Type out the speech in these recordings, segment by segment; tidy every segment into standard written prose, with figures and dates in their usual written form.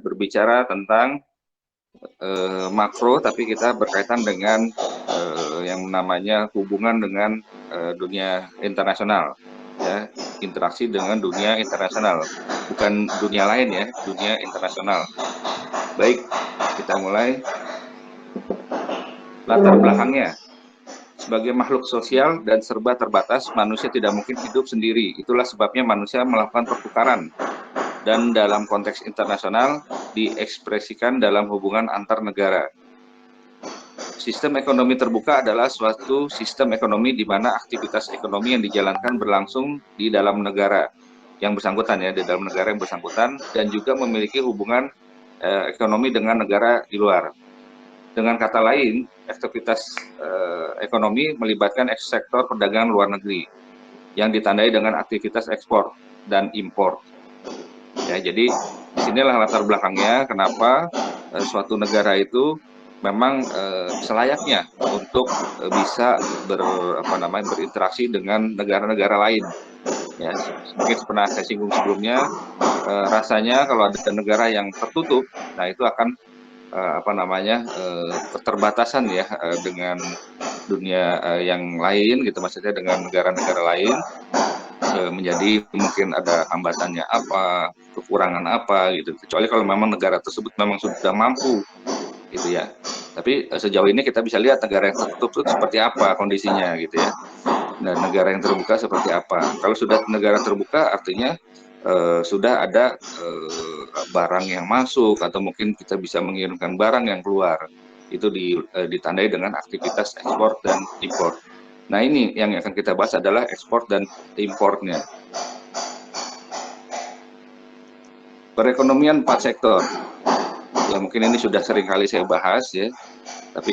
berbicara tentang makro, tapi kita berkaitan dengan yang namanya hubungan dengan dunia internasional, ya, interaksi dengan dunia internasional, bukan dunia lain ya, dunia internasional. Baik, kita mulai. Latar belakangnya, sebagai makhluk sosial dan serba terbatas, manusia tidak mungkin hidup sendiri. Itulah sebabnya manusia melakukan pertukaran dan dalam konteks internasional diekspresikan dalam hubungan antar negara. Sistem ekonomi terbuka adalah suatu sistem ekonomi di mana aktivitas ekonomi yang dijalankan berlangsung di dalam negara yang bersangkutan, ya, di dalam negara yang bersangkutan, dan juga memiliki hubungan ekonomi dengan negara di luar. Dengan kata lain, aktivitas ekonomi melibatkan sektor perdagangan luar negeri yang ditandai dengan aktivitas ekspor dan impor. Ya, jadi disinilah latar belakangnya kenapa suatu negara itu memang selayaknya untuk bisa berinteraksi dengan negara-negara lain. Ya, mungkin pernah saya singgung sebelumnya, rasanya kalau ada negara yang tertutup, nah itu akan keterbatasan ya dengan dunia yang lain gitu, maksudnya dengan negara-negara lain, menjadi mungkin ada hambatannya apa, kekurangan apa gitu, kecuali kalau memang negara tersebut memang sudah mampu gitu ya. Tapi sejauh ini kita bisa lihat negara yang tertutup itu seperti apa kondisinya gitu ya, dan negara yang terbuka seperti apa. Kalau sudah negara terbuka artinya sudah ada barang yang masuk, atau mungkin kita bisa mengirimkan barang yang keluar. Itu ditandai dengan aktivitas ekspor dan impor. Nah, ini yang akan kita bahas adalah ekspor dan impornya. Perekonomian 4 sektor. Ya, mungkin ini sudah sering kali saya bahas ya, tapi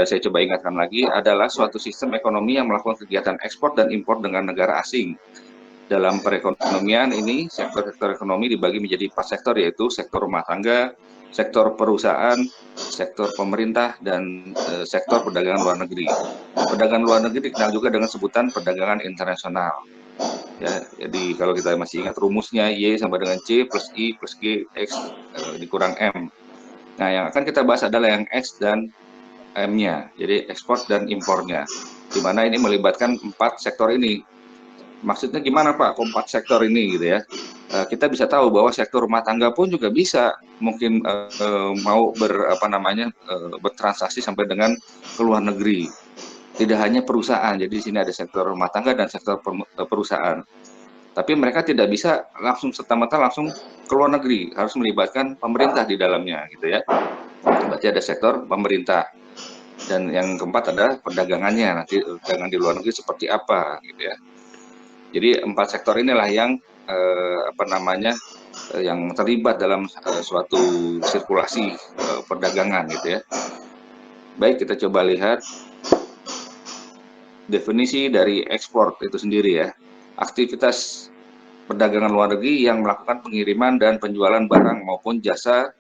saya coba ingatkan lagi, adalah suatu sistem ekonomi yang melakukan kegiatan ekspor dan impor dengan negara asing. Dalam perekonomian ini, sektor-sektor ekonomi dibagi menjadi 4 sektor, yaitu sektor rumah tangga, sektor perusahaan, sektor pemerintah, dan sektor perdagangan luar negeri. Perdagangan luar negeri dikenal juga dengan sebutan perdagangan internasional. Ya, jadi kalau kita masih ingat rumusnya, Y sama dengan C plus I plus G X dikurang M. Nah, yang akan kita bahas adalah yang X dan M-nya, jadi ekspor dan impornya, di mana ini melibatkan 4 sektor ini. Maksudnya gimana Pak, kompak sektor ini gitu ya? Kita bisa tahu bahwa sektor rumah tangga pun juga bisa mungkin mau bertransaksi sampai dengan ke luar negeri. Tidak hanya perusahaan, jadi di sini ada sektor rumah tangga dan sektor perusahaan. Tapi mereka tidak bisa langsung serta-merta langsung ke luar negeri, harus melibatkan pemerintah di dalamnya gitu ya. Berarti ada sektor pemerintah. Dan yang keempat adalah perdagangannya, nanti perdagangan di luar negeri seperti apa gitu ya. Jadi 4 sektor inilah yang yang terlibat dalam suatu sirkulasi perdagangan gitu ya. Baik, kita coba lihat definisi dari ekspor itu sendiri ya. Aktivitas perdagangan luar negeri yang melakukan pengiriman dan penjualan barang maupun jasa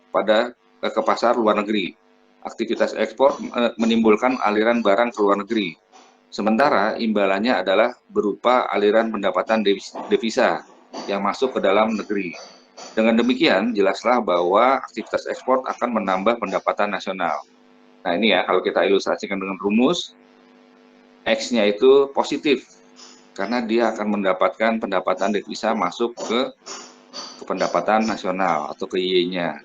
ke pasar luar negeri. Aktivitas ekspor menimbulkan aliran barang ke luar negeri. Sementara imbalannya adalah berupa aliran pendapatan devisa yang masuk ke dalam negeri. Dengan demikian, jelaslah bahwa aktivitas ekspor akan menambah pendapatan nasional. Nah, ini ya, kalau kita ilustrasikan dengan rumus, X-nya itu positif, karena dia akan mendapatkan pendapatan devisa masuk ke pendapatan nasional atau ke Y-nya.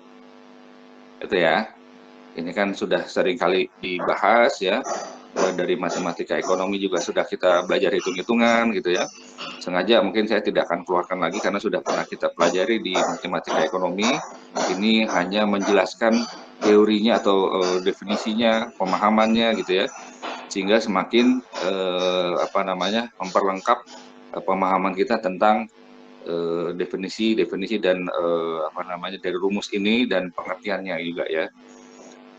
Itu ya. Ini kan sudah sering kali dibahas ya, dari matematika ekonomi juga sudah kita belajar hitung-hitungan gitu ya. Sengaja mungkin saya tidak akan keluarkan lagi karena sudah pernah kita pelajari di matematika ekonomi. Ini hanya menjelaskan teorinya atau definisinya, pemahamannya gitu ya, sehingga semakin memperlengkap pemahaman kita tentang definisi dan dari rumus ini dan pengertiannya juga ya.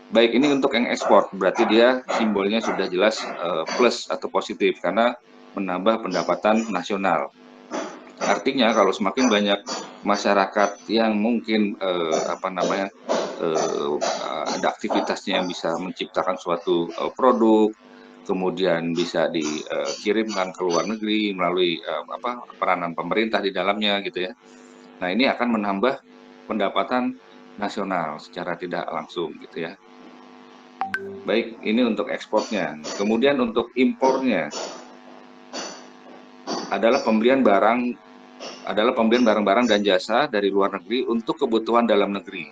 Baik, ini untuk yang ekspor, berarti dia simbolnya sudah jelas plus atau positif karena menambah pendapatan nasional. Artinya kalau semakin banyak masyarakat yang mungkin ada aktivitasnya yang bisa menciptakan suatu produk, kemudian bisa dikirimkan ke luar negeri melalui peranan pemerintah di dalamnya gitu ya. Nah, ini akan menambah pendapatan nasional secara tidak langsung gitu ya. Baik, ini untuk ekspornya. Kemudian untuk impornya adalah pembelian barang-barang dan jasa dari luar negeri untuk kebutuhan dalam negeri.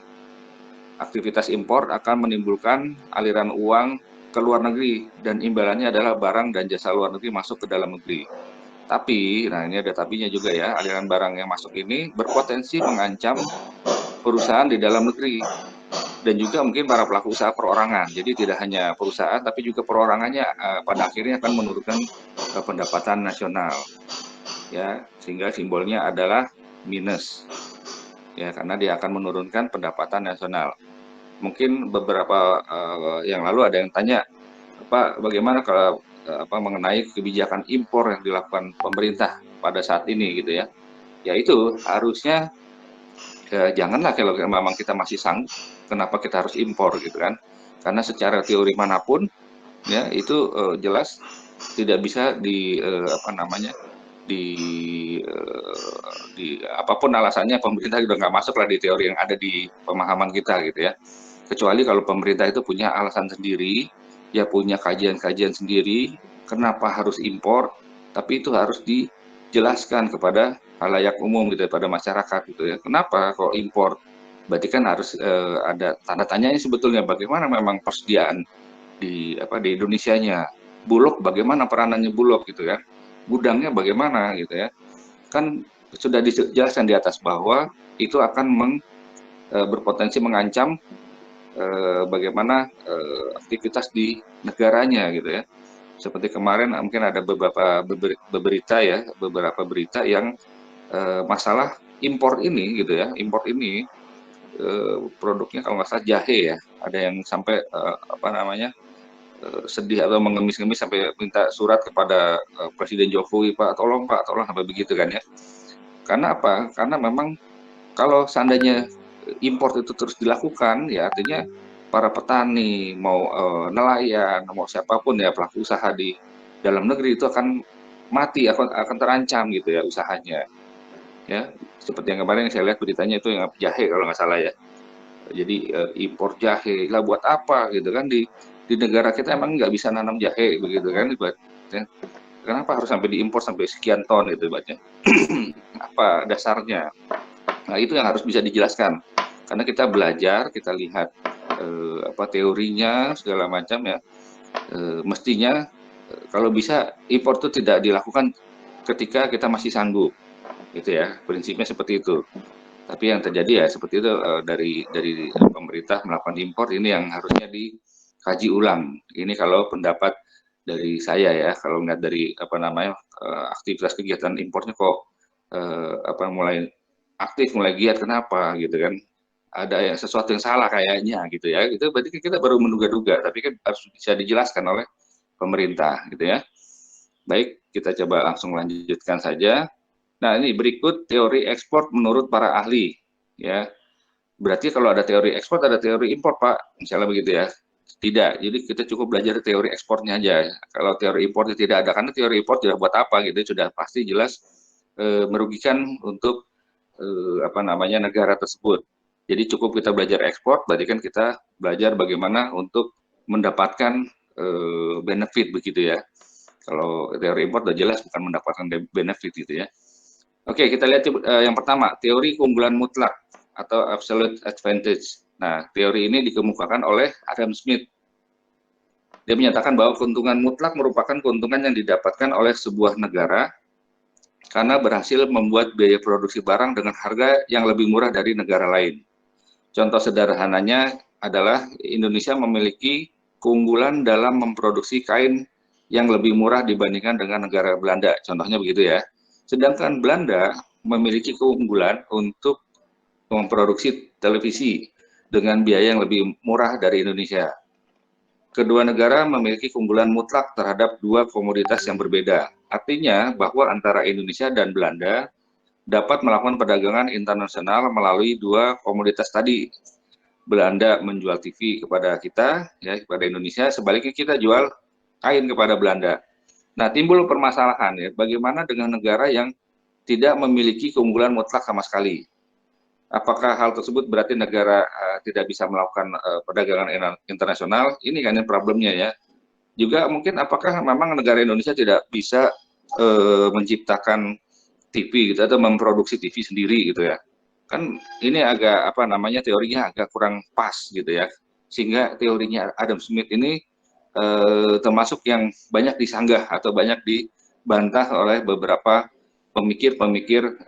Aktivitas impor akan menimbulkan aliran uang ke luar negeri dan imbalannya adalah barang dan jasa luar negeri masuk ke dalam negeri. Tapi, nah ini ada tapinya juga ya, aliran barang yang masuk ini berpotensi mengancam perusahaan di dalam negeri dan juga mungkin para pelaku usaha perorangan. Jadi tidak hanya perusahaan tapi juga perorangannya pada akhirnya akan menurunkan pendapatan nasional ya, sehingga simbolnya adalah minus ya, karena dia akan menurunkan pendapatan nasional. Mungkin beberapa yang lalu ada yang tanya bagaimana kalau mengenai kebijakan impor yang dilakukan pemerintah pada saat ini gitu ya. Ya itu harusnya janganlah kalau memang kita masih sanggup, kenapa kita harus impor gitu kan? Karena secara teori manapun ya itu jelas tidak bisa di di apapun alasannya pemerintah juga nggak masuk lah di teori yang ada di pemahaman kita gitu ya. Kecuali kalau pemerintah itu punya alasan sendiri, ya punya kajian-kajian sendiri, kenapa harus impor, tapi itu harus dijelaskan kepada halayak umum gitu, pada masyarakat gitu ya. Kenapa kok impor? Berarti kan harus ada tanda tanyanya sebetulnya bagaimana memang persediaan di Indonesianya. Bulog bagaimana peranannya Bulog gitu ya. Gudangnya bagaimana gitu ya. Kan sudah dijelaskan di atas bahwa itu akan berpotensi mengancam bagaimana aktivitas di negaranya gitu ya. Seperti kemarin mungkin ada beberapa berita yang masalah impor ini gitu ya. Impor ini produknya kalau nggak salah jahe ya. Ada yang sampai sedih atau mengemis-ngemis sampai minta surat kepada Presiden Jokowi, Pak tolong sampai begitu kan ya. Karena apa? Karena memang kalau seandainya impor itu terus dilakukan, ya artinya para petani, mau nelayan, mau siapapun ya pelaku usaha di dalam negeri itu akan mati, akan terancam gitu ya usahanya. Ya, seperti yang kemarin saya lihat beritanya itu yang jahe kalau nggak salah ya. Jadi impor jahe, lah buat apa gitu kan di negara kita emang nggak bisa nanam jahe begitu kan, ibaratnya. Kenapa harus sampai diimpor sampai sekian ton gitu ibaratnya? Apa dasarnya? Nah, itu yang harus bisa dijelaskan. Karena kita belajar, kita lihat teorinya segala macam ya. Mestinya kalau bisa impor itu tidak dilakukan ketika kita masih sanggup, gitu ya. Prinsipnya seperti itu. Tapi yang terjadi ya seperti itu dari pemerintah melakukan impor ini yang harusnya dikaji ulang. Ini kalau pendapat dari saya ya, kalau melihat dari aktivitas kegiatan impornya kok mulai aktif, mulai giat, kenapa gitu kan? Ada yang sesuatu yang salah kayaknya gitu ya. Itu berarti kita baru menduga-duga, tapi kan harus bisa dijelaskan oleh pemerintah gitu ya. Baik, kita coba langsung lanjutkan saja. Nah, ini berikut teori ekspor menurut para ahli ya. Berarti kalau ada teori ekspor, ada teori impor, Pak. Misalnya begitu ya. Tidak. Jadi kita cukup belajar teori ekspornya aja. Kalau teori impornya tidak ada, karena teori impor tidak buat apa gitu, sudah pasti jelas merugikan untuk negara tersebut. Jadi cukup kita belajar ekspor, berarti kan kita belajar bagaimana untuk mendapatkan benefit begitu ya. Kalau teori impor sudah jelas bukan mendapatkan benefit gitu ya. Oke, kita lihat yang pertama, teori keunggulan mutlak atau absolute advantage. Nah, teori ini dikemukakan oleh Adam Smith. Dia menyatakan bahwa keuntungan mutlak merupakan keuntungan yang didapatkan oleh sebuah negara karena berhasil membuat biaya produksi barang dengan harga yang lebih murah dari negara lain. Contoh sederhananya adalah Indonesia memiliki keunggulan dalam memproduksi kain yang lebih murah dibandingkan dengan negara Belanda, contohnya begitu ya. Sedangkan Belanda memiliki keunggulan untuk memproduksi televisi dengan biaya yang lebih murah dari Indonesia. Kedua negara memiliki keunggulan mutlak terhadap dua komoditas yang berbeda. Artinya bahwa antara Indonesia dan Belanda dapat melakukan perdagangan internasional melalui dua komoditas tadi. Belanda menjual TV kepada kita, ya kepada Indonesia, sebaliknya kita jual kain kepada Belanda. Nah, timbul permasalahan ya, bagaimana dengan negara yang tidak memiliki keunggulan mutlak sama sekali? Apakah hal tersebut berarti negara tidak bisa melakukan perdagangan internasional? Ini kan yang problemnya ya. Juga mungkin apakah memang negara Indonesia tidak bisa menciptakan TV gitu atau memproduksi TV sendiri gitu ya. Kan ini agak apa namanya teorinya agak kurang pas gitu ya. Sehingga teorinya Adam Smith ini termasuk yang banyak disanggah atau banyak dibantah oleh beberapa pemikir-pemikir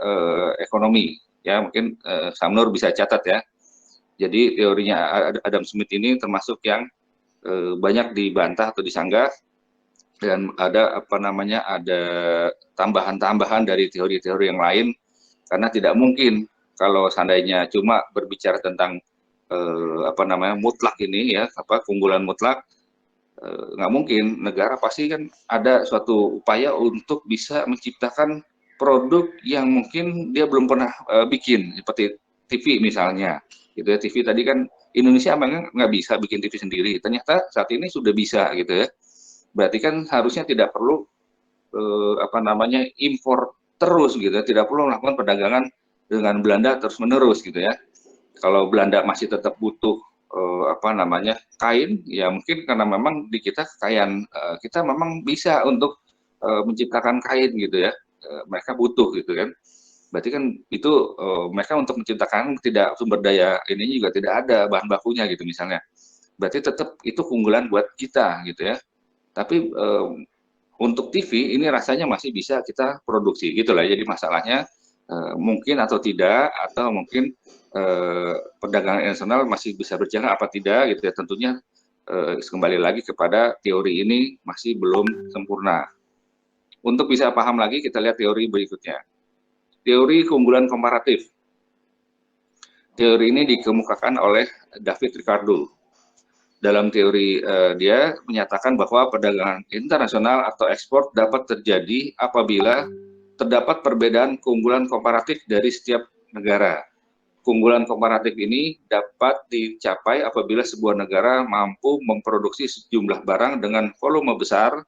ekonomi ya. Mungkin Samnur bisa catat ya. Jadi teorinya Adam Smith ini termasuk yang banyak dibantah atau disanggah, dan ada apa namanya, ada tambahan-tambahan dari teori-teori yang lain, karena tidak mungkin kalau seandainya cuma berbicara tentang apa namanya, mutlak ini ya, apa keunggulan mutlak, nggak mungkin. Negara pasti kan ada suatu upaya untuk bisa menciptakan produk yang mungkin dia belum pernah bikin, seperti TV misalnya gitu ya. TV tadi kan Indonesia memang nggak bisa bikin TV sendiri, ternyata saat ini sudah bisa gitu ya. Berarti kan harusnya tidak perlu apa namanya, impor terus gitu ya, tidak perlu melakukan perdagangan dengan Belanda terus-menerus gitu ya. Kalau Belanda masih tetap butuh apa namanya, kain, ya mungkin karena memang di kita kekayaan kita memang bisa untuk menciptakan kain gitu ya, mereka butuh gitu kan. Berarti kan itu mereka untuk menciptakan tidak, sumber daya ini juga tidak ada, bahan bakunya gitu misalnya. Berarti tetap itu keunggulan buat kita gitu ya. Tapi untuk TV ini rasanya masih bisa kita produksi gitulah. Jadi masalahnya mungkin atau tidak, atau mungkin perdagangan internasional masih bisa berjalan apa tidak gitu ya. Tentunya kembali lagi kepada teori ini masih belum sempurna. Untuk bisa paham lagi kita lihat teori berikutnya. Teori keunggulan komparatif. Teori ini dikemukakan oleh David Ricardo. Dalam teori dia menyatakan bahwa perdagangan internasional atau ekspor dapat terjadi apabila terdapat perbedaan keunggulan komparatif dari setiap negara. Keunggulan komparatif ini dapat dicapai apabila sebuah negara mampu memproduksi sejumlah barang dengan volume besar,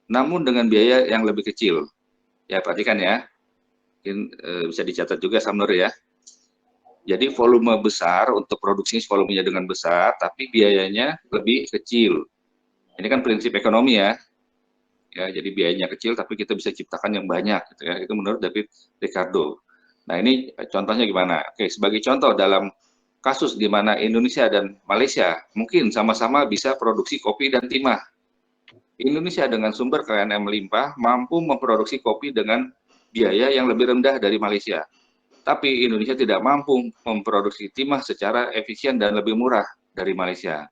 namun dengan biaya yang lebih kecil. Ya, perhatikan ya. Mungkin bisa dicatat juga Samnur ya. Jadi volume besar untuk produksinya, volumenya dengan besar, tapi biayanya lebih kecil. Ini kan prinsip ekonomi ya. Ya, jadi biayanya kecil tapi kita bisa ciptakan yang banyak gitu ya. Itu menurut David Ricardo. Nah, ini contohnya gimana? Oke, sebagai contoh dalam kasus di mana Indonesia dan Malaysia mungkin sama-sama bisa produksi kopi dan timah. Indonesia dengan sumber kekayaan yang melimpah mampu memproduksi kopi dengan biaya yang lebih rendah dari Malaysia. Tapi Indonesia tidak mampu memproduksi timah secara efisien dan lebih murah dari Malaysia.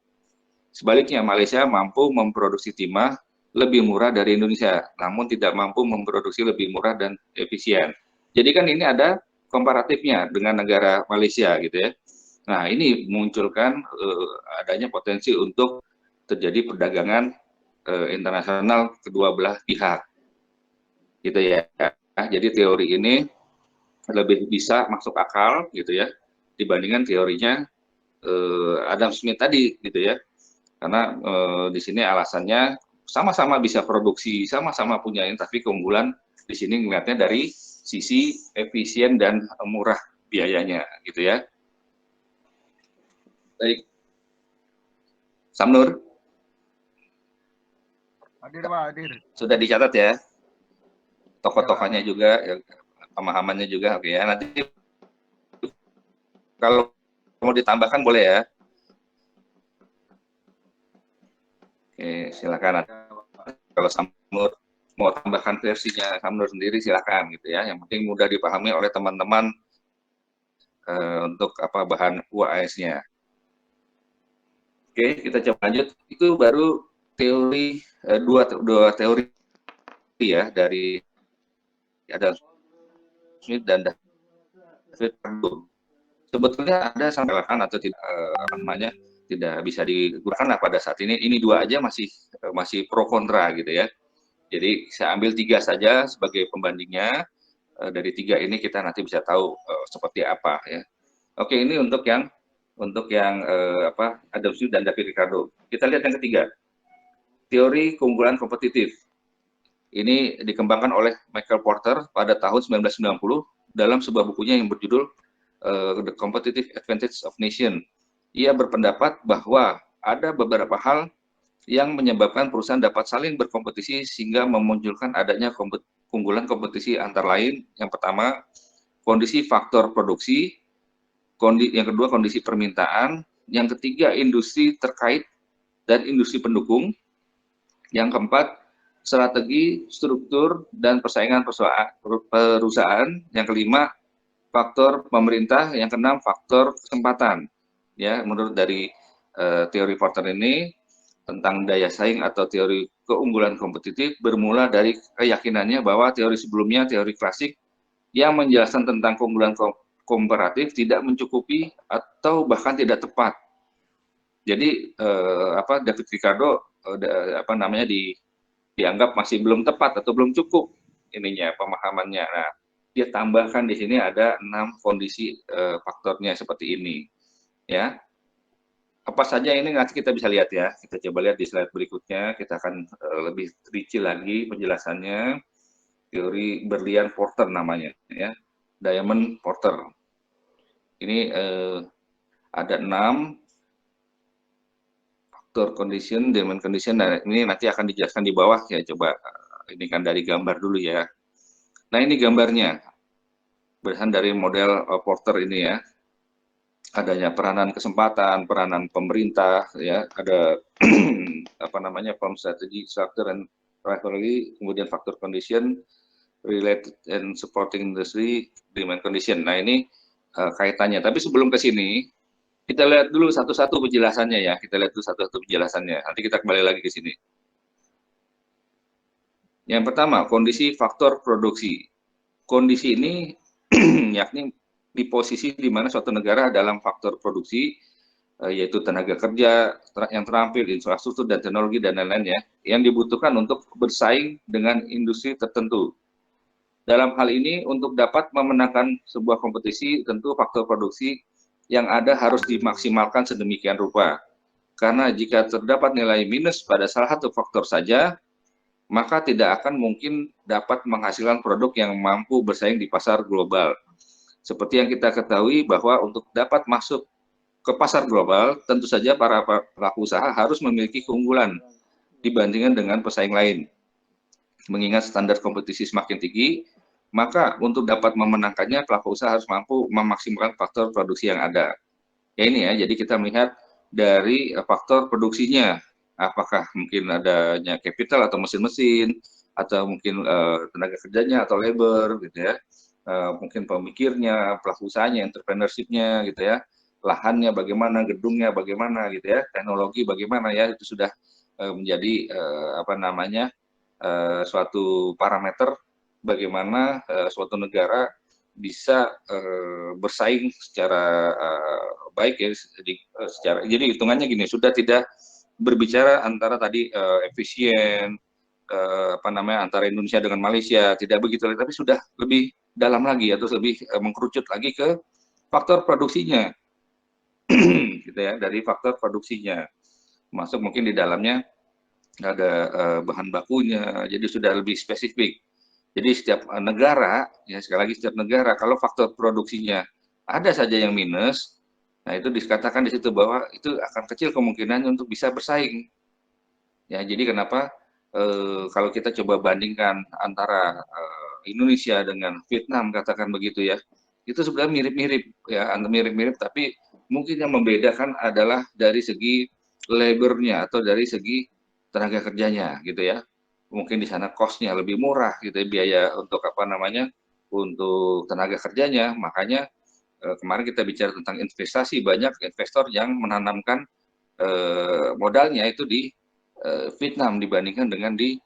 Sebaliknya, Malaysia mampu memproduksi timah lebih murah dari Indonesia, namun tidak mampu memproduksi lebih murah dan efisien. Jadi kan ini ada komparatifnya dengan negara Malaysia gitu ya. Nah, ini memunculkan adanya potensi untuk terjadi perdagangan internasional kedua belah pihak, gitu ya. Jadi teori ini lebih bisa masuk akal gitu ya, dibandingkan teorinya Adam Smith tadi gitu ya. Karena di sini alasannya sama-sama bisa produksi, sama-sama punya ini, tapi keunggulan di sini ngelihatnya dari sisi efisien dan murah biayanya gitu ya. Baik, Samnur, Hadir Pak, hadir. sudah dicatat ya, Ya Pak. tokoh-tokohnya juga, ya, pemahamannya juga, oke ya. Nanti kalau mau ditambahkan boleh ya. Oke, silakan. Ya, Pak. Kalau Samnur mau tambahkan versinya Samnur sendiri silakan gitu ya. Yang penting mudah dipahami oleh teman-teman untuk apa bahan UAS-nya. Oke, kita coba lanjut. Itu baru teori dua teori ya dari Adam Smith dan David Ricardo. Sebetulnya ada sampaikan atau tidak apa namanya, tidak bisa digunakan lah pada saat ini. Ini dua aja masih pro kontra gitu ya. Jadi saya ambil tiga saja sebagai pembandingnya. Dari tiga ini kita nanti bisa tahu seperti apa ya. Oke, ini untuk yang apa, Adam Smith dan David Ricardo. Kita lihat yang ketiga, teori keunggulan kompetitif. Ini dikembangkan oleh Michael Porter pada tahun 1990 dalam sebuah bukunya yang berjudul the competitive advantage of nation. Ia berpendapat bahwa ada beberapa hal yang menyebabkan perusahaan dapat saling berkompetisi sehingga memunculkan adanya keunggulan kompetisi antara lain. Yang pertama, kondisi faktor produksi, yang kedua kondisi permintaan, yang ketiga industri terkait dan industri pendukung, yang keempat strategi, struktur, dan persaingan perusahaan, yang kelima faktor pemerintah, yang keenam faktor kesempatan. Ya, menurut dari teori Porter ini tentang daya saing atau teori keunggulan kompetitif bermula dari keyakinannya bahwa teori sebelumnya, teori klasik yang menjelaskan tentang keunggulan komparatif tidak mencukupi atau bahkan tidak tepat. Jadi David Ricardo dianggap masih belum tepat atau belum cukup ininya pemahamannya. Nah, dia tambahkan di sini ada 6 kondisi faktornya seperti ini, ya. Apa saja ini nanti kita bisa lihat ya. Kita coba lihat di slide berikutnya. Kita akan lebih rinci lagi penjelasannya. Teori berlian Porter namanya, ya. Diamond Porter. Ini ada 6 faktor condition, demand condition. Nah, ini nanti akan dijelaskan di bawah ya. Coba ini kan dari gambar dulu ya. Nah, ini gambarnya. Berdasarkan dari model Porter ini ya. Adanya peranan kesempatan, peranan pemerintah, ya, ada firm strategy, structure, and rivalry, kemudian faktor condition, related and supporting industry, demand condition. Nah, ini kaitannya. Tapi sebelum ke sini, kita lihat dulu satu-satu penjelasannya ya. Kita lihat dulu satu-satu penjelasannya. Nanti kita kembali lagi ke sini. Yang pertama, kondisi faktor produksi. Kondisi ini yakni di posisi di mana suatu negara dalam faktor produksi, yaitu tenaga kerja yang terampil, infrastruktur, dan teknologi, dan lain-lain ya, yang dibutuhkan untuk bersaing dengan industri tertentu. Dalam hal ini, untuk dapat memenangkan sebuah kompetisi, tentu faktor produksi yang ada harus dimaksimalkan sedemikian rupa. Karena jika terdapat nilai minus pada salah satu faktor saja, maka tidak akan mungkin dapat menghasilkan produk yang mampu bersaing di pasar global. Seperti yang kita ketahui bahwa untuk dapat masuk ke pasar global, tentu saja para pelaku usaha harus memiliki keunggulan dibandingkan dengan pesaing lain. Mengingat standar kompetisi semakin tinggi, maka untuk dapat memenangkannya, pelaku usaha harus mampu memaksimalkan faktor produksi yang ada. Ya ini ya, jadi kita melihat dari faktor produksinya, apakah mungkin adanya capital atau mesin-mesin, atau mungkin tenaga kerjanya atau labor gitu ya, mungkin pemikirnya, pelaku usahanya, entrepreneurship-nya gitu ya, lahannya bagaimana, gedungnya bagaimana gitu ya, teknologi bagaimana ya, itu sudah menjadi suatu parameter bagaimana suatu negara bisa bersaing secara baik ya, jadi hitungannya gini, sudah tidak berbicara antara tadi efisien antara Indonesia dengan Malaysia, tidak begitu, tapi sudah lebih dalam lagi atau lebih mengkerucut lagi ke faktor produksinya gitu ya, dari faktor produksinya, masuk mungkin di dalamnya ada bahan bakunya, jadi sudah lebih spesifik. Jadi setiap negara, ya sekali lagi setiap negara, kalau faktor produksinya ada saja yang minus, nah itu dikatakan di situ bahwa itu akan kecil kemungkinannya untuk bisa bersaing. Ya, jadi kenapa kalau kita coba bandingkan antara Indonesia dengan Vietnam, katakan begitu ya, itu sebenarnya mirip-mirip ya, mirip-mirip, tapi mungkin yang membedakan adalah dari segi labor-nya atau dari segi tenaga kerjanya gitu ya. Mungkin di sana cost-nya lebih murah gitu ya, biaya untuk untuk tenaga kerjanya. Makanya kemarin kita bicara tentang investasi, banyak investor yang menanamkan modalnya itu di Vietnam dibandingkan dengan di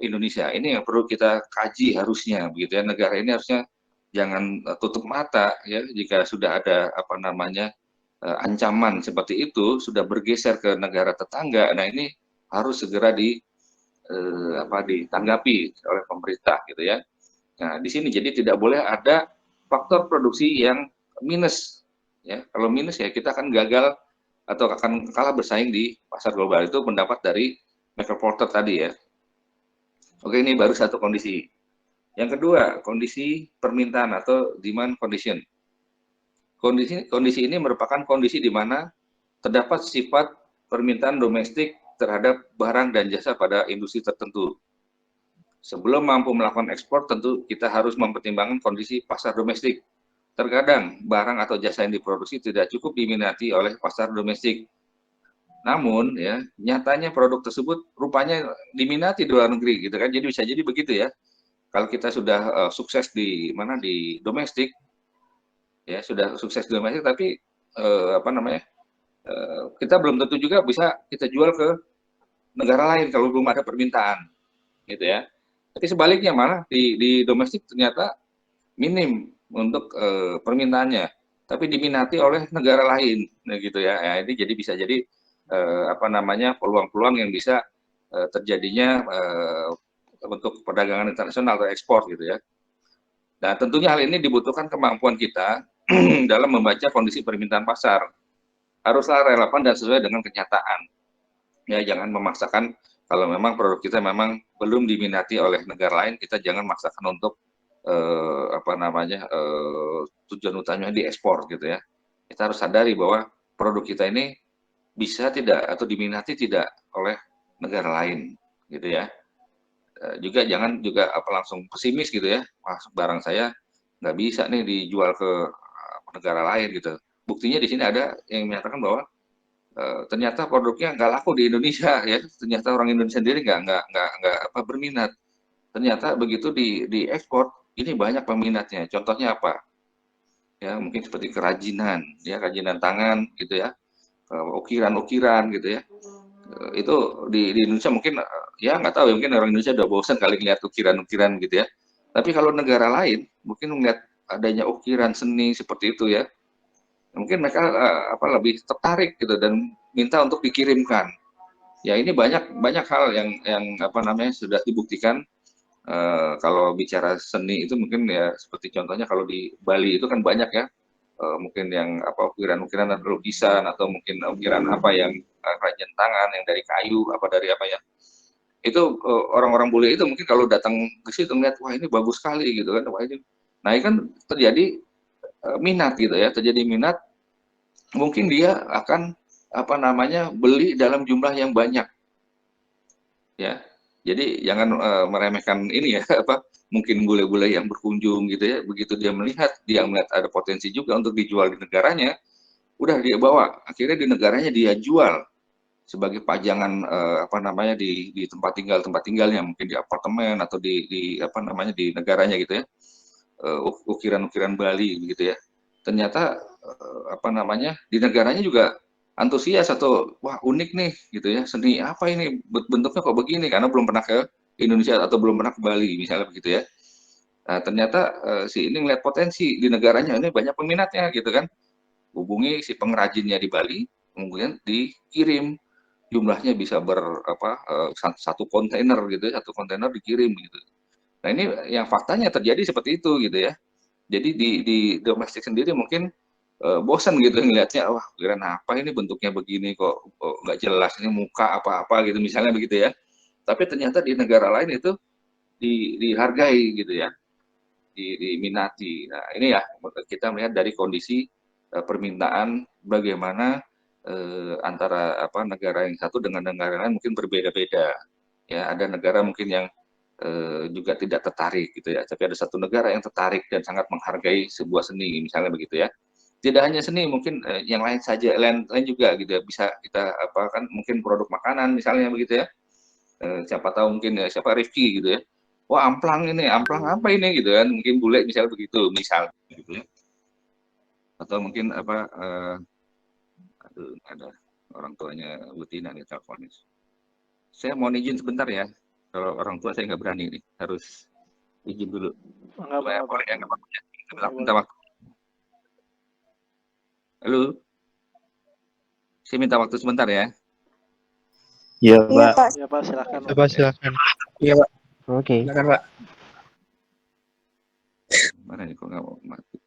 Indonesia. Ini yang perlu kita kaji harusnya begitu ya. Negara ini harusnya jangan tutup mata ya jika sudah ada ancaman seperti itu sudah bergeser ke negara tetangga. Nah, ini harus segera ditanggapi oleh pemerintah gitu ya. Nah, di sini jadi tidak boleh ada faktor produksi yang minus ya. Kalau minus ya kita akan gagal atau akan kalah bersaing di pasar global. Itu pendapat dari Michael Porter tadi ya. Oke, ini baru satu kondisi. Yang kedua, kondisi permintaan atau demand condition. kondisi ini merupakan kondisi di mana terdapat sifat permintaan domestik terhadap barang dan jasa pada industri tertentu. Sebelum mampu melakukan ekspor, tentu kita harus mempertimbangkan kondisi pasar domestik. Terkadang barang atau jasa yang diproduksi tidak cukup diminati oleh pasar domestik. Namun ya, nyatanya produk tersebut rupanya diminati di luar negeri gitu kan. Jadi bisa jadi begitu ya. Kalau kita sudah sukses di mana di domestik ya, sudah sukses di domestik tapi apa namanya? Kita belum tentu juga bisa kita jual ke negara lain kalau belum ada permintaan gitu ya. Tapi sebaliknya malah di domestik ternyata minim untuk permintaannya, tapi diminati oleh negara lain, nah gitu ya. Ya ini jadi bisa jadi apa namanya peluang-peluang yang bisa terjadinya untuk perdagangan internasional atau ekspor gitu ya. Nah tentunya hal ini dibutuhkan kemampuan kita dalam membaca kondisi permintaan pasar. Haruslah relevan dan sesuai dengan kenyataan. Ya jangan memaksakan kalau memang produk kita memang belum diminati oleh negara lain, kita jangan maksakan untuk apa namanya tujuan utamanya diekspor gitu ya. Kita harus sadari bahwa produk kita ini bisa tidak atau diminati tidak oleh negara lain gitu ya. Juga jangan juga apa langsung pesimis gitu ya. Wah, barang saya nggak bisa nih dijual ke negara lain gitu. Buktinya di sini ada yang menyatakan bahwa ternyata produknya nggak laku di Indonesia ya. Ternyata orang Indonesia sendiri nggak apa berminat. Ternyata begitu diekspor ini banyak peminatnya. Contohnya apa? Ya mungkin seperti kerajinan, ya kerajinan tangan gitu ya, ukiran-ukiran gitu ya. Itu di Indonesia mungkin ya nggak tahu ya mungkin orang Indonesia udah bosan kali ngeliat ukiran-ukiran gitu ya. Tapi kalau negara lain mungkin melihat adanya ukiran seni seperti itu ya, mungkin mereka apa lebih tertarik gitu dan minta untuk dikirimkan. Ya ini banyak banyak hal yang apa namanya sudah dibuktikan. Kalau bicara seni itu mungkin ya seperti contohnya kalau di Bali itu kan banyak ya, mungkin yang apa ukiran-ukiran atau lukisan atau mungkin ukiran apa yang kerajinan tangan yang dari kayu apa dari apa ya. Itu orang-orang bule itu mungkin kalau datang ke situ ngeliat wah ini bagus sekali gitu kan. Wah ini. Nah, ini kan terjadi minat gitu ya, terjadi minat mungkin dia akan apa namanya beli dalam jumlah yang banyak ya. Jadi jangan meremehkan ini ya apa mungkin bule-bule yang berkunjung gitu ya. Begitu dia melihat ada potensi juga untuk dijual di negaranya, udah dia bawa. Akhirnya di negaranya dia jual sebagai pajangan apa namanya di tempat tinggalnya mungkin di apartemen atau di apa namanya di negaranya gitu ya. Ukiran-ukiran Bali begitu ya. Ternyata apa namanya di negaranya juga antusias atau wah unik nih gitu ya seni apa ini bentuknya kok begini karena belum pernah ke Indonesia atau belum pernah ke Bali misalnya begitu ya. Nah, ternyata si ini ngeliat potensi di negaranya ini banyak peminatnya gitu kan. Hubungi si pengrajinnya di Bali, kemudian dikirim jumlahnya bisa satu kontainer gitu ya, satu kontainer dikirim gitu. Nah ini yang faktanya terjadi seperti itu gitu ya. Jadi di domestik sendiri mungkin bosan gitu ngelihatnya, wah kira apa ini bentuknya begini kok nggak jelas ini muka apa-apa gitu misalnya begitu ya. Tapi ternyata di negara lain itu dihargai gitu ya, diminati. Nah ini ya kita melihat dari kondisi permintaan bagaimana antara apa negara yang satu dengan negara lain mungkin berbeda-beda. Ya ada negara mungkin yang juga tidak tertarik gitu ya. Tapi ada satu negara yang tertarik dan sangat menghargai sebuah seni, misalnya begitu ya. Tidak hanya seni, mungkin yang lain saja, lain juga gitu ya. Bisa kita apa kan mungkin produk makanan misalnya begitu ya. Siapa tahu mungkin ya siapa Rifki gitu ya. Wah amplang apa ini gitu kan. Mungkin bule misalnya begitu, misal gitu ya. Atau mungkin apa aduh ada orang tuanya Butina nih teleponnya. Saya mau izin sebentar ya. Kalau orang tua saya nggak berani nih, harus izin dulu. Enggak Boleh, apa-apa. boleh ya, nggak apa-apa ya. Boleh, Minta boleh. waktu. Halo, saya minta waktu sebentar ya. Iya, Iya, Pak. Pak. Ya, Pak, silakan. Pak, silakan. Iya, Pak. Oke. Silakan, Pak. Mana nih kok nggak mau mati?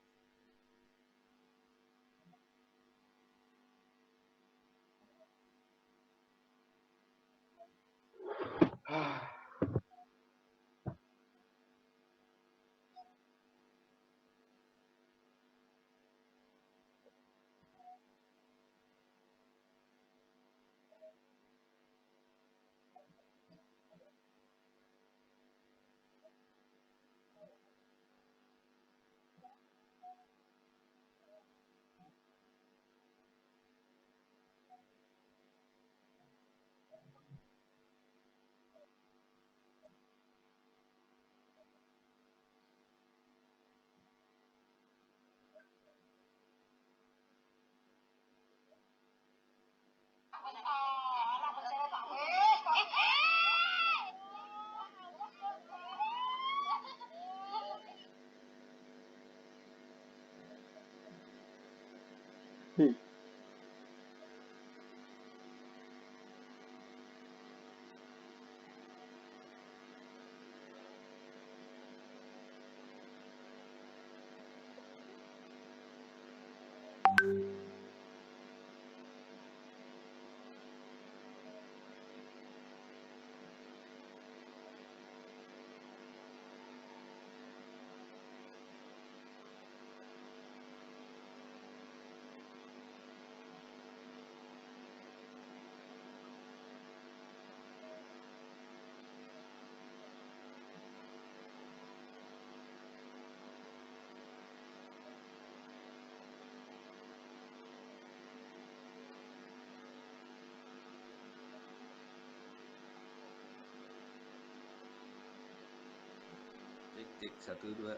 1, 2.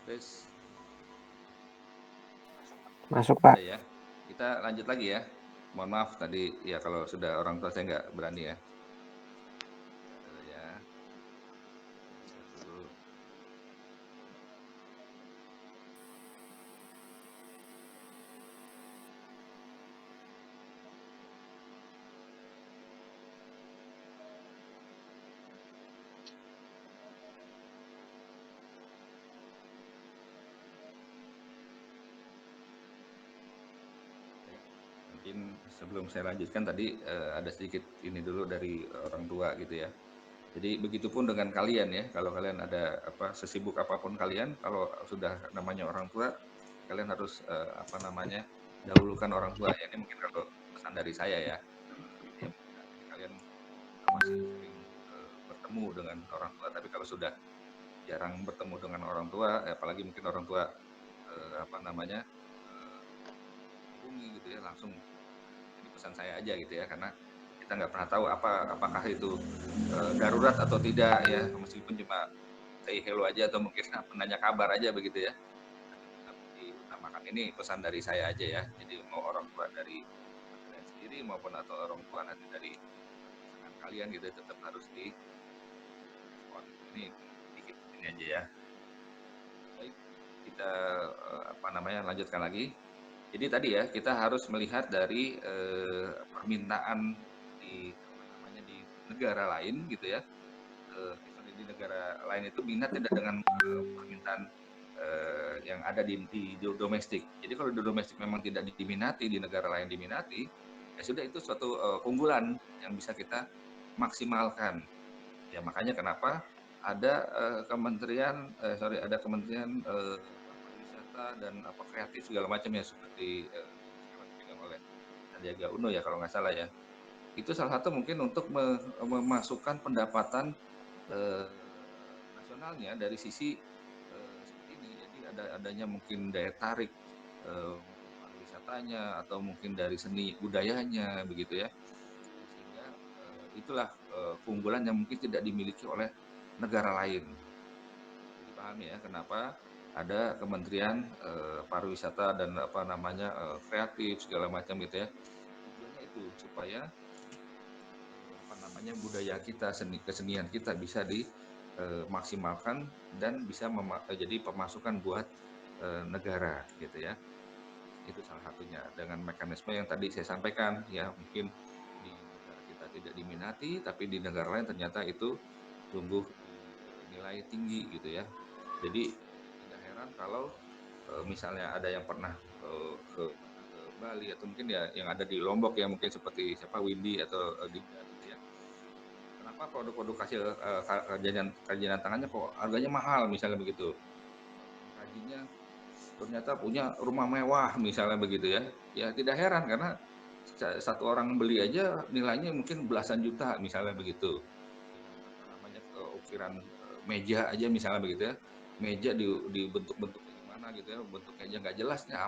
Tes. Masuk, Pak. Ada ya. Kita lanjut lagi ya. Mohon maaf tadi ya kalau sudah orang tua saya nggak berani ya. Ya. 1. Mungkin sebelum saya lanjutkan tadi ada sedikit ini dulu dari orang tua gitu ya. Jadi begitupun dengan kalian ya, kalau kalian ada sesibuk apapun kalian, kalau sudah namanya orang tua, kalian harus dahulukan orang tua ya. Ini mungkin kalau pesan dari saya ya. Ya kalian masih sering bertemu dengan orang tua, tapi kalau sudah jarang bertemu dengan orang tua, apalagi mungkin orang tua hubungi gitu ya langsung. Ini pesan saya aja gitu ya, karena kita nggak pernah tahu apakah itu darurat atau tidak ya, meskipun cuma say hello aja atau mungkin menanya kabar aja begitu ya. Tapi diutamakan, ini pesan dari saya aja ya. Jadi mau orang tua dari kalian sendiri maupun atau orang tua nanti dari pasangan kalian gitu tetap harus di respon. Ini sedikit ini aja ya. Baik, kita lanjutkan lagi. Jadi tadi ya kita harus melihat dari permintaan di di negara lain gitu ya. Di negara lain itu minat tidak dengan permintaan yang ada di domestik. Jadi kalau di domestik memang tidak diminati, di negara lain diminati, ya sudah itu suatu keunggulan yang bisa kita maksimalkan. Ya makanya kenapa ada Kementerian pariwisata dan kreatif segala macam ya, seperti sekarang dipegang oleh Sandiaga Uno ya kalau nggak salah ya. Itu salah satu mungkin untuk memasukkan pendapatan nasionalnya dari sisi seperti ini. Jadi adanya mungkin daya tarik pariwisatanya atau mungkin dari seni budayanya begitu ya. Sehingga itulah keunggulan yang mungkin tidak dimiliki oleh negara lain. Jadi pahami ya kenapa ada Kementerian Pariwisata dan kreatif segala macam gitu ya. Tujuannya itu supaya budaya kita, kesenian kita bisa dimaksimalkan dan bisa jadi pemasukan buat negara gitu ya. Itu salah satunya dengan mekanisme yang tadi saya sampaikan ya, mungkin di negara kita tidak diminati tapi di negara lain ternyata itu tumbuh nilai tinggi gitu ya. Jadi tidak heran kalau misalnya ada yang pernah ke Bali atau mungkin ya yang ada di Lombok ya, mungkin seperti Windy atau Dinda gitu ya. Kenapa produk-produk hasil kerajinan tangannya kok harganya mahal misalnya begitu. Rajinnya ternyata punya rumah mewah misalnya begitu ya. Ya tidak heran karena satu orang beli aja nilainya mungkin belasan juta misalnya begitu. Ukiran meja aja misalnya begitu ya. Meja dibentuk-bentuk gimana gitu ya, bentuknya aja nggak jelasnya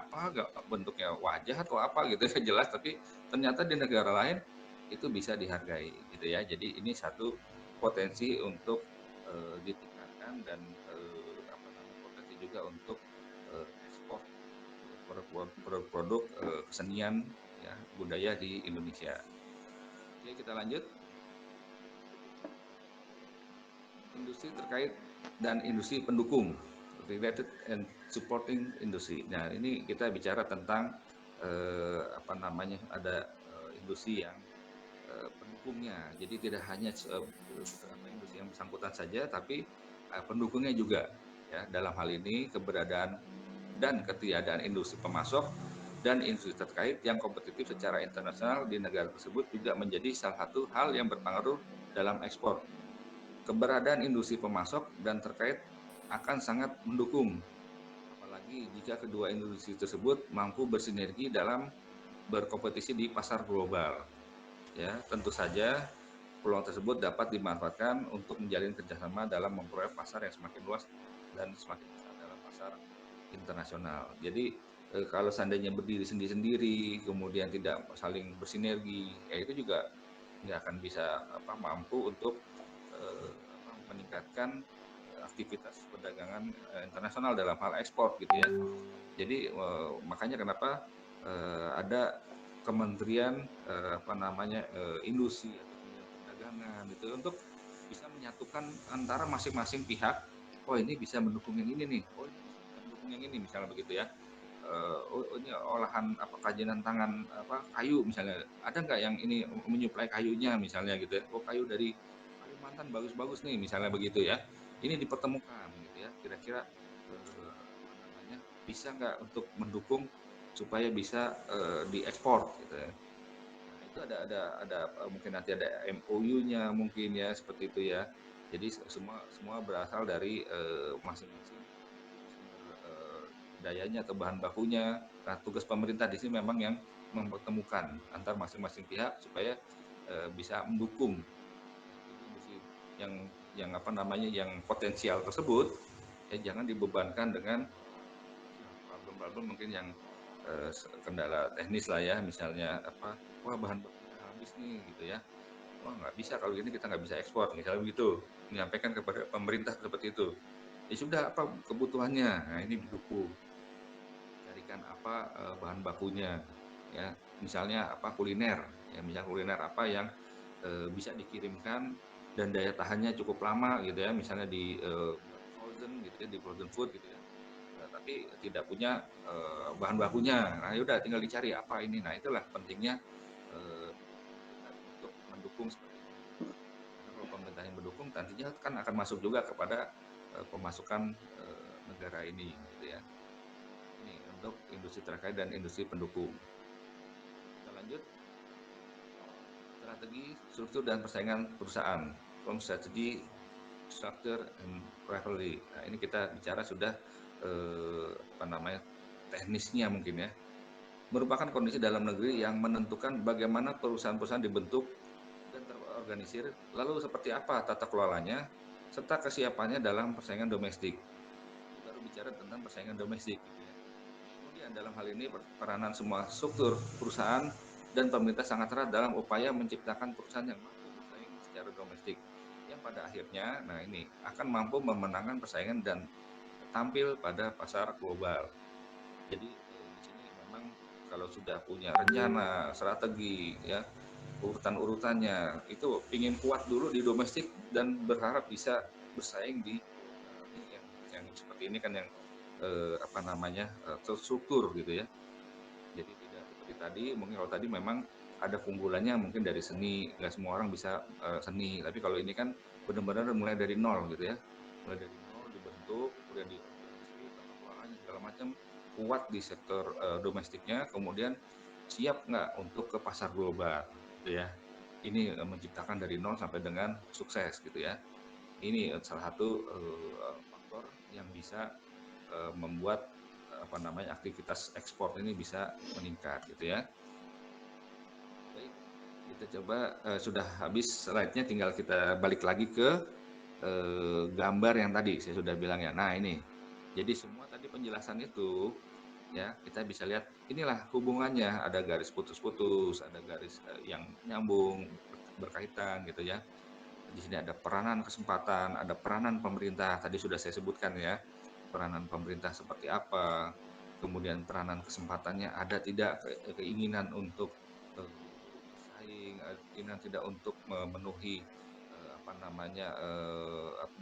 bentuknya wajah atau apa gitu ya jelas, tapi ternyata di negara lain itu bisa dihargai gitu ya. Jadi ini satu potensi untuk ditingkatkan dan potensi juga untuk ekspor produk-produk kesenian ya budaya di Indonesia. Oke, kita lanjut. Industri terkait dan industri pendukung, related and supporting industry. Nah ini kita bicara tentang ada industri yang pendukungnya. Jadi tidak hanya industri yang bersangkutan saja, tapi pendukungnya juga. Ya, dalam hal ini keberadaan dan ketiadaan industri pemasok dan industri terkait yang kompetitif secara internasional di negara tersebut juga menjadi salah satu hal yang berpengaruh dalam ekspor. Keberadaan industri pemasok dan terkait akan sangat mendukung, apalagi jika kedua industri tersebut mampu bersinergi dalam berkompetisi di pasar global. Ya, tentu saja peluang tersebut dapat dimanfaatkan untuk menjalin kerjasama dalam memperoleh pasar yang semakin luas dan semakin besar dalam pasar internasional. Jadi kalau seandainya berdiri sendiri-sendiri, kemudian tidak saling bersinergi, ya itu juga nggak akan bisa mampu untuk meningkatkan aktivitas perdagangan internasional dalam hal ekspor gitu ya. Jadi makanya kenapa ada Kementerian Industri atau Kementerian Perdagangan itu untuk bisa menyatukan antara masing-masing pihak. Oh ini bisa mendukung yang ini nih, oh ini bisa mendukung yang ini misalnya begitu ya. Oh ini olahan kerajinan tangan kayu misalnya, ada nggak yang ini menyuplai kayunya misalnya gitu ya. Oh kayu dari Kalimantan bagus-bagus nih misalnya begitu ya. Ini dipertemukan gitu ya. Kira-kira bisa nggak untuk mendukung supaya bisa diekspor gitu ya. Nah, itu ada mungkin nanti ada MOU-nya mungkin ya seperti itu ya. Jadi semua berasal dari masing-masing sumber dayanya atau bahan bakunya. Nah, tugas pemerintah di sini memang yang mempertemukan antar masing-masing pihak supaya bisa mendukung industri yang potensial tersebut ya jangan dibebankan dengan problem-problem mungkin yang kendala teknis lah ya, misalnya wah bahan bakunya habis nih gitu ya, wah nggak bisa kalau gini kita nggak bisa ekspor misalnya begitu, menyampaikan kepada pemerintah seperti itu. Ya sudah apa kebutuhannya, nah ini didukung, carikan apa bahan bakunya ya, misalnya kuliner ya, misalnya kuliner apa yang bisa dikirimkan dan daya tahannya cukup lama gitu ya, misalnya di frozen gitu ya, di frozen food gitu ya. Tapi tidak punya bahan bakunya. Nah, yaudah tinggal dicari apa ini. Nah, itulah pentingnya pemerintah untuk mendukung seperti ini. Karena kalau pemerintah yang mendukung, nantinya kan akan masuk juga kepada pemasukan negara ini, gitu ya. Ini untuk industri terkait dan industri pendukung. Kita lanjut. Strategi, struktur dan persaingan perusahaan. From strategy, structure, and rivalry. Nah, ini kita bicara sudah teknisnya mungkin ya. Merupakan kondisi dalam negeri yang menentukan bagaimana perusahaan-perusahaan dibentuk dan terorganisir, lalu seperti apa tata kelolanya, serta kesiapannya dalam persaingan domestik. Ini baru bicara tentang persaingan domestik. Gitu ya. Kemudian dalam hal ini peranan semua struktur perusahaan dan pemerintah sangat erat dalam upaya menciptakan perusahaan yang mampu bersaing secara domestik, yang pada akhirnya, nah ini akan mampu memenangkan persaingan dan tampil pada pasar global. Jadi di sini memang kalau sudah punya rencana, strategi, ya urutan-urutannya itu ingin kuat dulu di domestik dan berharap bisa bersaing di ini yang seperti ini kan yang terstruktur gitu ya. Jadi tidak seperti tadi, mungkin kalau tadi memang ada keunggulannya mungkin dari seni, nggak semua orang bisa seni. Tapi kalau ini kan benar-benar mulai dari nol gitu ya, mulai dari nol dibentuk, kemudian diorganisasi, tata kelolanya segala macam, kuat di sektor domestiknya, kemudian siap nggak untuk ke pasar global, gitu ya. Ini menciptakan dari nol sampai dengan sukses gitu ya. Ini salah satu faktor yang bisa membuat aktivitas ekspor ini bisa meningkat gitu ya. Baik, kita coba sudah habis slide-nya, tinggal kita balik lagi ke gambar yang tadi saya sudah bilang ya. Nah ini, jadi semua tadi penjelasan itu ya kita bisa lihat inilah hubungannya, ada garis putus-putus, ada garis yang nyambung berkaitan gitu ya. Di sini ada peranan kesempatan, ada peranan pemerintah, tadi sudah saya sebutkan ya, peranan pemerintah seperti apa, kemudian peranan kesempatannya ada tidak keinginan untuk bersaing, keinginan tidak untuk memenuhi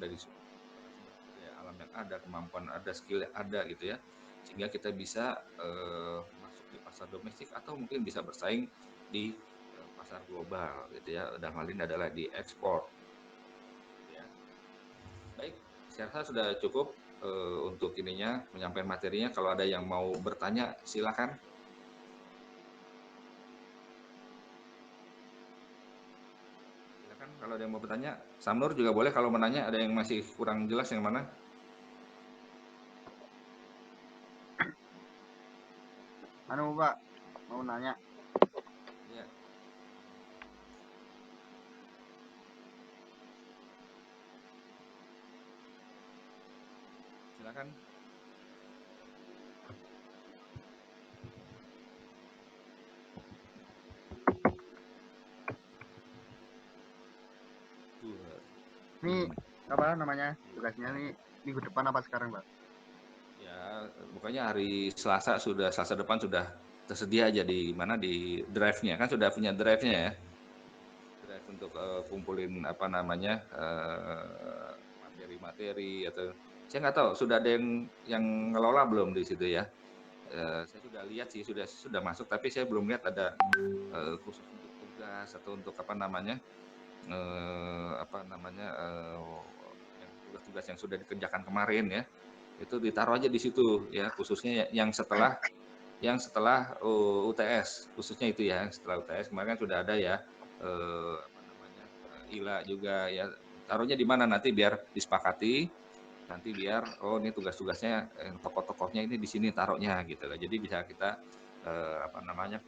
dari sumber daya alam yang ada, kemampuan ada, skill yang ada gitu ya, sehingga kita bisa masuk di pasar domestik atau mungkin bisa bersaing di pasar global gitu ya. Dalam hal ini adalah di ekspor. Ya. Baik, saya rasa sudah cukup untuk ininya, menyampaikan materinya. Kalau ada yang mau bertanya, silakan. Silakan kalau ada yang mau bertanya. Samnur juga boleh kalau menanya, ada yang masih kurang jelas yang mana. Pak, mau nanya. Ya. Silakan. Tuh. Ini apa namanya tugasnya nih minggu depan apa sekarang, Pak? Ya, pokoknya hari Selasa depan sudah tersedia aja di mana di drive-nya kan sudah punya drive-nya ya. Drive untuk kumpulin apa namanya materi-materi atau saya nggak tahu sudah ada yang ngelola belum di situ ya. Saya sudah lihat sih sudah masuk tapi saya belum lihat ada khusus untuk tugas atau untuk yang tugas-tugas yang sudah dikerjakan kemarin ya itu ditaruh aja di situ ya khususnya yang setelah UTS khususnya itu ya setelah UTS kemarin kan sudah ada ya ILA juga ya taruhnya di mana nanti biar disepakati nanti biar ini tugas-tugasnya tokoh-tokohnya ini di sini taruhnya gitu lah jadi bisa kita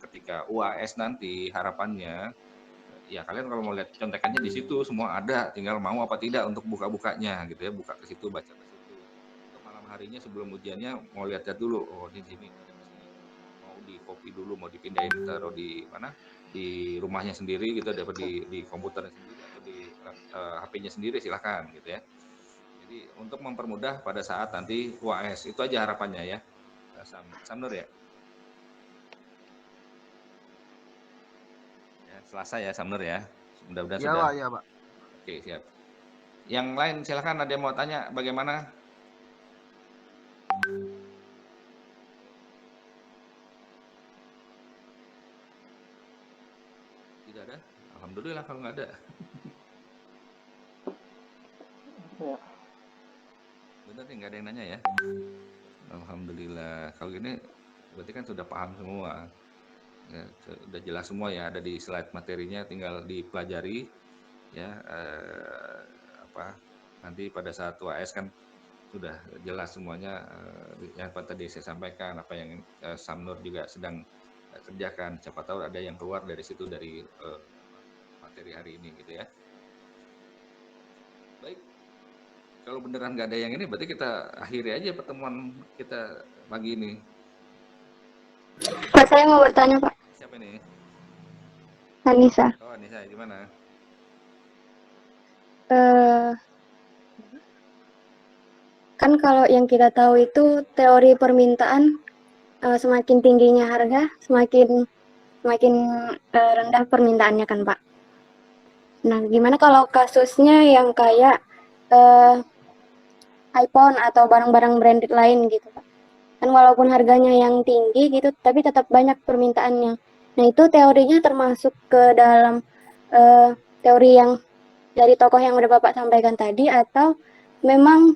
ketika UAS nanti harapannya ya kalian kalau mau lihat contekannya di situ semua ada tinggal mau apa tidak untuk buka-bukanya gitu ya buka ke situ baca ke situ untuk malam harinya sebelum ujiannya mau lihat-lihat dulu di sini ada di sini mau di copy dulu mau dipindahin taruh di mana di rumahnya sendiri gitu dapat di komputernya sendiri atau di HP-nya sendiri silakan gitu ya jadi untuk mempermudah pada saat nanti UAS itu aja harapannya ya Samnur ya Selasa ya Samnur ya mudah-mudahan Iya, sudah Pak, iya, Pak. oke siap yang lain silakan ada yang mau tanya bagaimana tidak ada alhamdulillah kalau nggak ada Ya. bener nih nggak ada yang nanya ya alhamdulillah kalau gini berarti kan sudah paham semua ya, sudah jelas semua ya ada di slide materinya tinggal dipelajari ya nanti pada saat UAS kan sudah jelas semuanya yang tadi saya sampaikan apa yang Samnur juga sedang kerjakan siapa tahu ada yang keluar dari situ dari materi hari ini gitu ya baik kalau beneran nggak ada yang ini berarti kita akhiri aja pertemuan kita pagi ini Pak, saya mau bertanya, Pak. siapa nih Anissa. Anissa gimana Eh, kan kalau yang kita tahu itu teori permintaan, semakin tingginya harga, semakin rendah permintaannya kan, Pak. Nah, gimana kalau kasusnya yang kayak iPhone atau barang-barang branded lain gitu, Pak? Kan walaupun harganya yang tinggi gitu, tapi tetap banyak permintaannya. Nah, itu teorinya termasuk ke dalam teori yang dari tokoh yang udah Bapak sampaikan tadi atau memang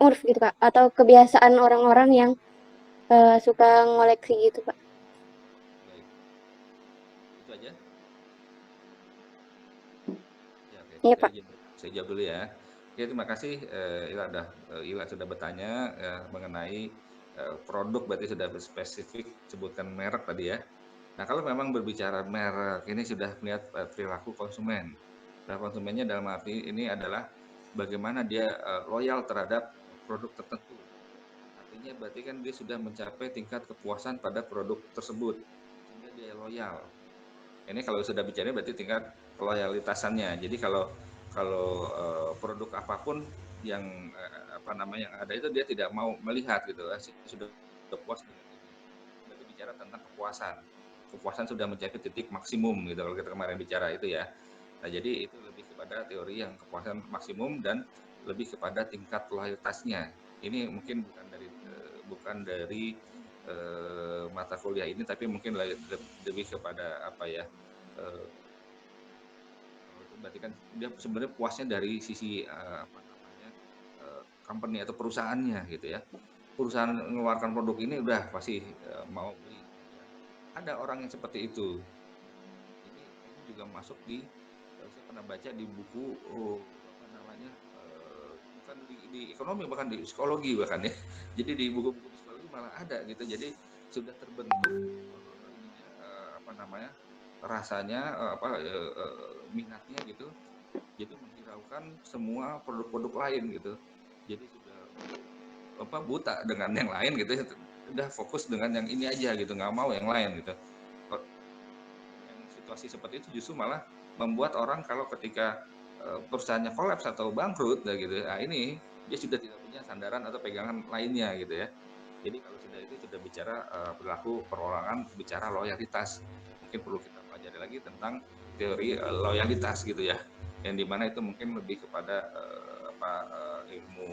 urf gitu Kak atau kebiasaan orang-orang yang suka ngoleksi gitu Pak. baik itu aja ya oke Iya Pak. saya jawab dulu ya oke terima kasih Ila sudah bertanya mengenai produk berarti sudah spesifik sebutkan merek tadi ya nah kalau memang berbicara merek ini sudah melihat perilaku konsumen nah konsumennya dalam arti ini adalah bagaimana dia loyal terhadap produk tertentu artinya berarti kan dia sudah mencapai tingkat kepuasan pada produk tersebut sehingga dia loyal ini kalau sudah bicara berarti tingkat loyalitasannya. Jadi kalau kalau produk apapun yang yang ada itu dia tidak mau melihat gitu, sudah puas dengan ini. Berarti bicara tentang kepuasan. Kepuasan sudah mencapai titik maksimum gitu kalau kita kemarin bicara itu ya. Nah, jadi itu lebih kepada teori yang kepuasan maksimum dan lebih kepada tingkat loyalitasnya. Ini mungkin bukan dari mata kuliah ini tapi mungkin lebih kepada berarti kan dia sebenarnya puasnya dari sisi company atau perusahaannya gitu ya perusahaan mengeluarkan produk ini udah pasti mau beli ya. Ada orang yang seperti itu ini juga masuk di saya pernah baca di buku bukan di ekonomi bahkan di psikologi bahkan ya jadi di buku-buku psikologi malah ada gitu jadi sudah terbentuk rasanya minatnya gitu jadi menghiraukan semua produk-produk lain gitu jadi sudah buta dengan yang lain gitu udah fokus dengan yang ini aja gitu nggak mau yang lain gitu yang situasi seperti itu justru malah membuat orang kalau ketika perusahaannya kolaps atau bangkrut gitu. Nah, ini dia sudah tidak punya sandaran atau pegangan lainnya gitu ya. Jadi kalau sudah itu sudah bicara perilaku perorangan, bicara loyalitas. Mungkin perlu kita pelajari lagi tentang teori loyalitas gitu ya. Yang dimana itu mungkin lebih kepada ilmu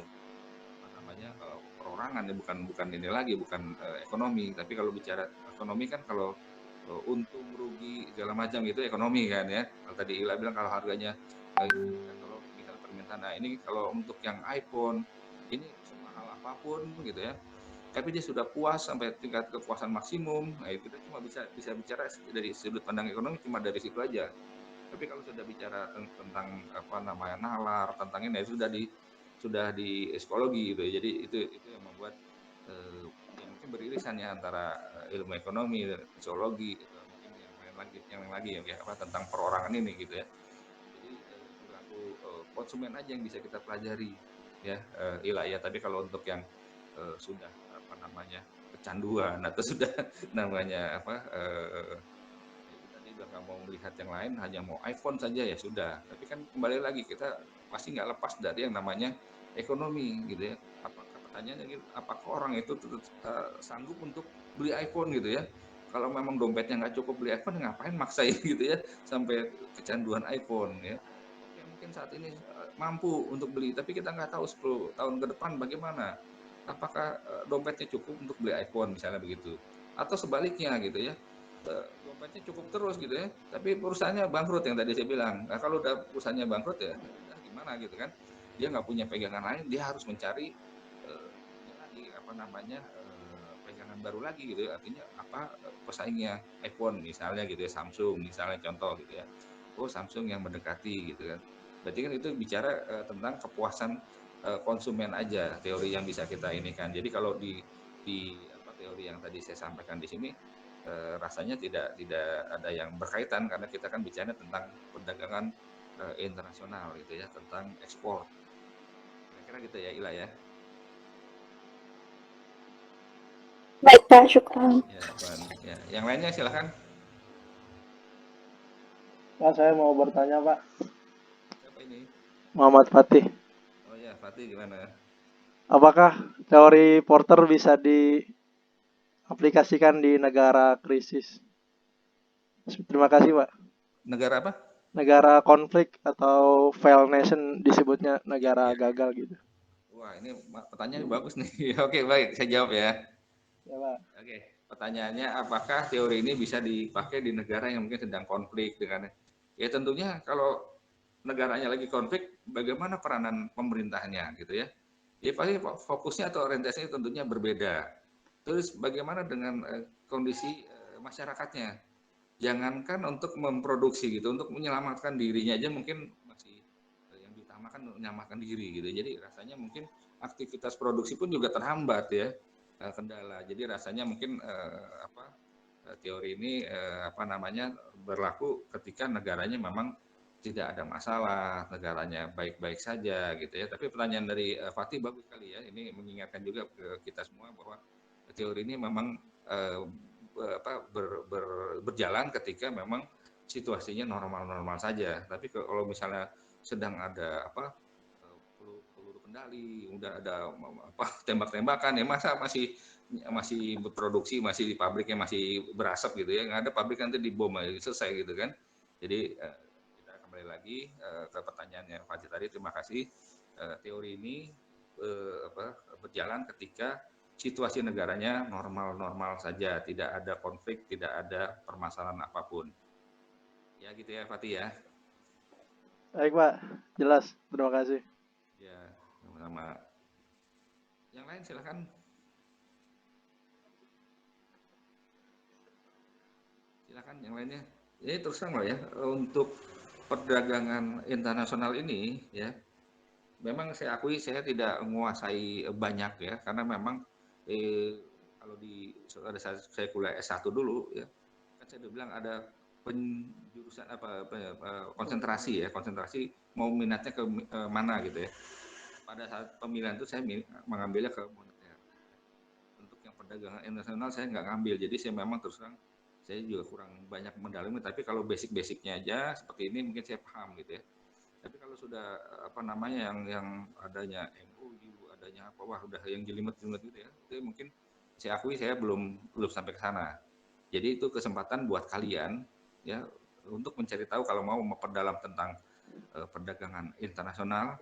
apa namanya perorangan ya, bukan ini lagi, bukan ekonomi. Tapi kalau bicara ekonomi kan kalau untung rugi segala macam itu ekonomi kan ya. Kalau tadi Ila bilang kalau harganya kalau misalnya permintaan, nah ini kalau untuk yang iPhone ini semahal apapun gitu ya, tapi dia sudah puas sampai tingkat kepuasan maksimum. Nah, itu kita cuma bisa bicara dari sudut pandang ekonomi cuma dari situ aja. Tapi kalau sudah bicara tentang apa namanya nalar, tentang ini sudah di psikologi gitu. Jadi itu yang membuat yang mungkin beririsan ya antara ilmu ekonomi, psikologi, gitu. Mungkin yang lain lagi ya apa tentang perorangan ini gitu ya. Jadi perilaku konsumen aja yang bisa kita pelajari ya Ila ya. Tapi kalau untuk yang sudah apa namanya kecanduan atau sudah namanya apa itu tadi udah nggak mau melihat yang lain, hanya mau iPhone saja ya sudah. Tapi kan kembali lagi kita pasti nggak lepas dari yang namanya ekonomi gitu ya. Apakah pertanyaannya gitu, apakah orang itu sanggup untuk beli iPhone gitu ya? Kalau memang dompetnya nggak cukup beli iPhone, ngapain maksain gitu ya sampai kecanduan iPhone ya? Oke, mungkin saat ini mampu untuk beli, tapi kita nggak tahu 10 tahun ke depan bagaimana. Apakah dompetnya cukup untuk beli iPhone misalnya begitu? Atau sebaliknya gitu ya, dompetnya cukup terus gitu ya, tapi perusahaannya bangkrut yang tadi saya bilang. Nah, kalau udah perusahaannya bangkrut ya udah gimana gitu kan? Dia nggak punya pegangan lain, dia harus mencari ini lagi apa namanya pegangan baru lagi gitu ya. Artinya apa pesaingnya iPhone misalnya gitu ya, Samsung misalnya contoh gitu ya. Oh, Samsung yang mendekati gitu kan. Berarti kan itu bicara tentang kepuasan konsumen aja, teori yang bisa kita ini kan. Jadi kalau di apa teori yang tadi saya sampaikan di sini rasanya tidak ada yang berkaitan karena kita kan bicara tentang perdagangan internasional gitu ya, tentang ekspor. Kira-kira gitu ya Ila ya. Baik, Pak, syukran. Ya, Pan. Ya, yang lainnya silahkan. Pak, saya mau bertanya, Pak. Siapa ini? Muhammad Fatih. Oh ya, Fatih gimana? Apakah teori Porter bisa diaplikasikan di negara krisis? Terima kasih, Pak. Negara apa? Negara konflik atau failed nation disebutnya negara Ya. gagal gitu. Wah, ini pertanyaan bagus nih. Oke, baik, saya jawab ya. Ya, Pak. Oke, pertanyaannya apakah teori ini bisa dipakai di negara yang mungkin sedang konflik dengan ya tentunya kalau negaranya lagi konflik bagaimana peranan pemerintahnya gitu ya. Ya pasti fokusnya atau orientasinya tentunya berbeda. Terus bagaimana dengan kondisi masyarakatnya? Jangankan untuk memproduksi gitu, untuk menyelamatkan dirinya aja mungkin masih yang diutamakan menyelamatkan diri gitu. Jadi rasanya mungkin aktivitas produksi pun juga terhambat ya kendala. Jadi rasanya mungkin teori ini apa namanya berlaku ketika negaranya memang tidak ada masalah, negaranya baik-baik saja gitu ya. Tapi pertanyaan dari Fatih bagus sekali ya. Ini mengingatkan juga ke kita semua bahwa teori ini memang berjalan ketika memang situasinya normal-normal saja. Tapi kalau misalnya sedang ada peluru kendali, udah ada tembak-tembakan ya masa masih berproduksi, masih di pabriknya masih berasap gitu ya, nggak ada pabrik nanti dibom aja selesai gitu kan. Jadi kita kembali lagi ke pertanyaannya Fajri tadi, terima kasih. Teori ini berjalan ketika situasi negaranya normal-normal saja, tidak ada konflik, tidak ada permasalahan apapun. Ya gitu ya Fatih ya. Baik, Pak. Jelas. Terima kasih. Ya, sama-sama. Yang lain silakan. Silakan yang lainnya. Ini terus terang loh ya, untuk perdagangan internasional ini ya, memang saya akui saya tidak menguasai banyak ya, karena memang kalau saya kuliah S1 dulu ya, kan saya udah bilang ada penjurusan konsentrasi ya, konsentrasi mau minatnya ke mana gitu ya. Pada saat pemilihan itu saya mengambilnya ke moneter. Untuk yang perdagangan internasional saya nggak ngambil, jadi saya memang terus terang saya juga kurang banyak mendalami, tapi kalau basic-basicnya aja seperti ini mungkin saya paham gitu ya. Tapi kalau sudah apa namanya yang adanya MOU, adanya apa, wah udah yang jelimet-jelimet gitu ya, itu mungkin saya akui saya belum sampai ke sana. Jadi itu kesempatan buat kalian ya untuk mencari tahu kalau mau memperdalam tentang perdagangan internasional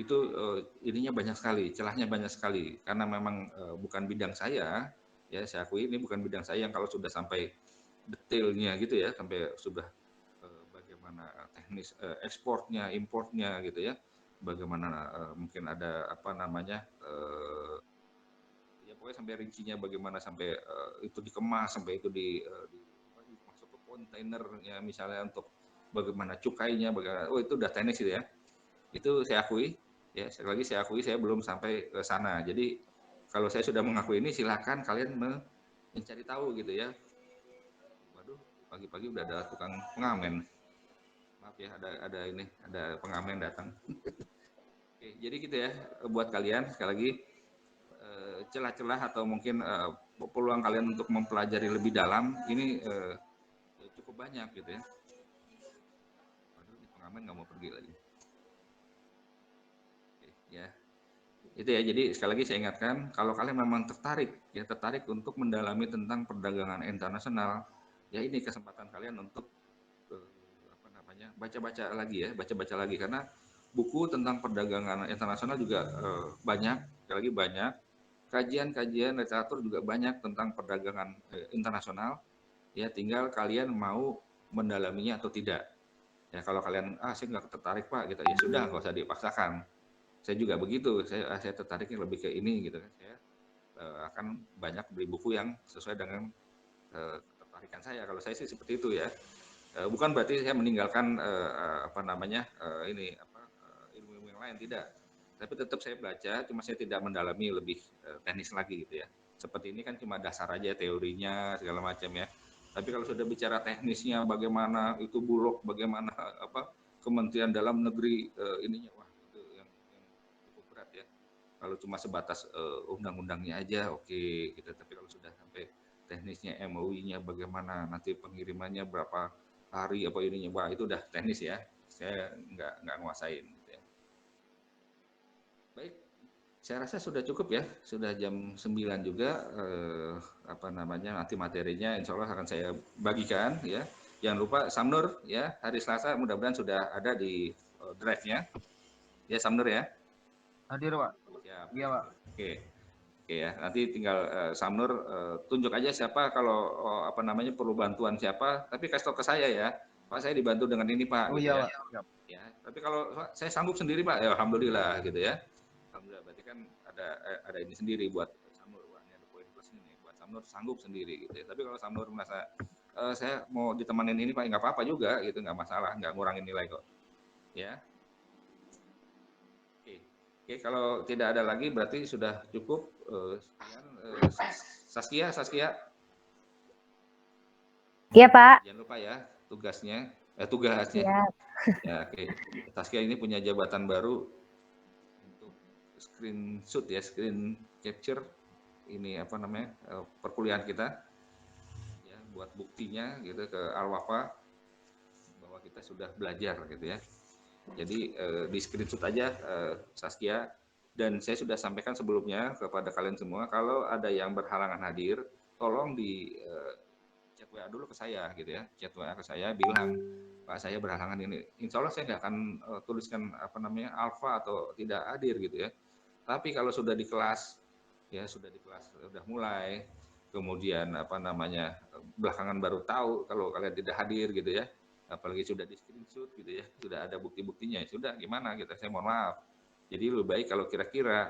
itu ininya banyak sekali, celahnya banyak sekali karena memang bukan bidang saya ya, saya akui ini bukan bidang saya yang kalau sudah sampai detailnya gitu ya, sampai sudah bagaimana teknis ekspornya, importnya gitu ya, bagaimana mungkin ada apa namanya ya pokoknya sampai rincinya bagaimana sampai itu dikemas, sampai itu masuk ke kontainer ya misalnya untuk bagaimana cukainya, bagaimana, oh itu udah teknis gitu ya. Itu saya akui, ya sekali lagi saya akui saya belum sampai ke sana. Jadi kalau saya sudah mengakui ini silakan kalian mencari tahu gitu ya. Waduh, pagi-pagi udah ada tukang pengamen. Maaf ya, ada pengamen datang. Oke, jadi gitu ya buat kalian sekali lagi celah-celah atau mungkin peluang kalian untuk mempelajari lebih dalam ini cukup banyak gitu ya. Waduh, pengamen nggak mau pergi lagi. Oke, ya. Itu ya, jadi sekali lagi saya ingatkan, kalau kalian memang tertarik untuk mendalami tentang perdagangan internasional, ya ini kesempatan kalian untuk apa namanya baca-baca lagi karena buku tentang perdagangan internasional juga banyak, sekali lagi banyak, kajian-kajian literatur juga banyak tentang perdagangan internasional, ya tinggal kalian mau mendalaminya atau tidak. Ya kalau kalian saya nggak tertarik Pak gitu, ya sudah nggak usah dipaksakan. Saya juga begitu, saya tertariknya lebih ke ini gitu kan, saya akan banyak beli buku yang sesuai dengan ketertarikan saya. Kalau saya sih seperti itu ya, bukan berarti saya meninggalkan apa namanya ilmu-ilmu yang lain, tidak, tapi tetap saya belajar, cuma saya tidak mendalami lebih teknis lagi gitu ya. Seperti ini kan cuma dasar aja teorinya segala macam ya, tapi kalau sudah bicara teknisnya bagaimana itu Bulog, bagaimana apa Kementerian Dalam Negeri ininya, wah itu yang cukup berat ya. Kalau cuma sebatas undang-undangnya aja oke gitu, tapi kalau sudah sampai teknisnya MOU-nya bagaimana, nanti pengirimannya berapa hari apa ininya, wah itu udah teknis ya, saya nggak nguasain gitu ya. Baik, saya rasa sudah cukup ya, sudah jam 9 juga apa namanya nanti materinya insya Allah akan saya bagikan ya. Jangan lupa Samnur ya, hari Selasa mudah-mudahan sudah ada di drive-nya ya Samnur ya. Hadir Pak. Siap. Iya Pak. Oke. Oke ya, nanti tinggal Samnur tunjuk aja siapa kalau apa namanya perlu bantuan siapa, tapi kasih tau ke saya ya, Pak saya dibantu dengan ini Pak, Oh gitu iya ya. Pak. Siap. Ya, tapi kalau saya sanggup sendiri Pak, ya alhamdulillah gitu ya. Alhamdulillah berarti kan ada ini sendiri buat Samnur, Wah, ini ada poin plus ini buat Samnur sanggup sendiri gitu ya. Tapi kalau Samnur merasa saya mau ditemanin ini Pak, nggak apa-apa juga gitu, nggak masalah, nggak ngurangin nilai kok. Ya. Oke, kalau tidak ada lagi berarti sudah cukup. Sekian, Saskia. Iya, Pak. Jangan lupa ya tugasnya. Tugasnya. Siap. Ya, oke. Saskia ini punya jabatan baru untuk screenshot ya, screen capture ini apa namanya perkuliahan kita. Ya, buat buktinya gitu ke Al-Wafa bahwa kita sudah belajar gitu ya. Jadi di screenshot aja Saskia, dan saya sudah sampaikan sebelumnya kepada kalian semua kalau ada yang berhalangan hadir tolong di chat WA dulu ke saya gitu ya, chat WA ke saya bilang Pak saya berhalangan ini, insya Allah saya nggak akan tuliskan apa namanya alfa atau tidak hadir gitu ya. Tapi kalau sudah di kelas ya sudah mulai, kemudian apa namanya belakangan baru tahu kalau kalian tidak hadir gitu ya, apalagi sudah di screenshot gitu ya, sudah ada bukti-buktinya, ya sudah gimana gitu, saya mohon maaf. Jadi lebih baik kalau kira-kira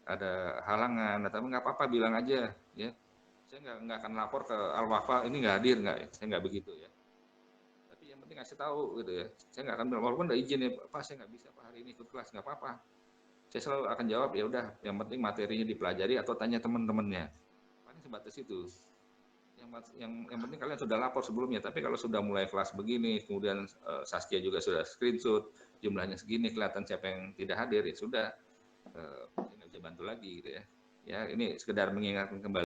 ada halangan atau nggak apa-apa bilang aja ya, saya nggak akan lapor ke Al-Wafa ini nggak hadir, nggak, saya nggak begitu ya. Tapi yang penting ngasih tahu gitu ya, saya nggak akan bilang walaupun udah izin ya Pak saya nggak bisa Pak hari ini ikut kelas, nggak apa-apa, saya selalu akan jawab ya udah, yang penting materinya dipelajari atau tanya teman-temannya, paling sebatas itu. Yang penting kalian sudah lapor sebelumnya. Tapi kalau sudah mulai kelas begini, kemudian Saskia juga sudah screenshot, jumlahnya segini, kelihatan siapa yang tidak hadir, ya sudah, saya nggak bisa bantu lagi gitu ya. Ya ini sekedar mengingatkan kembali.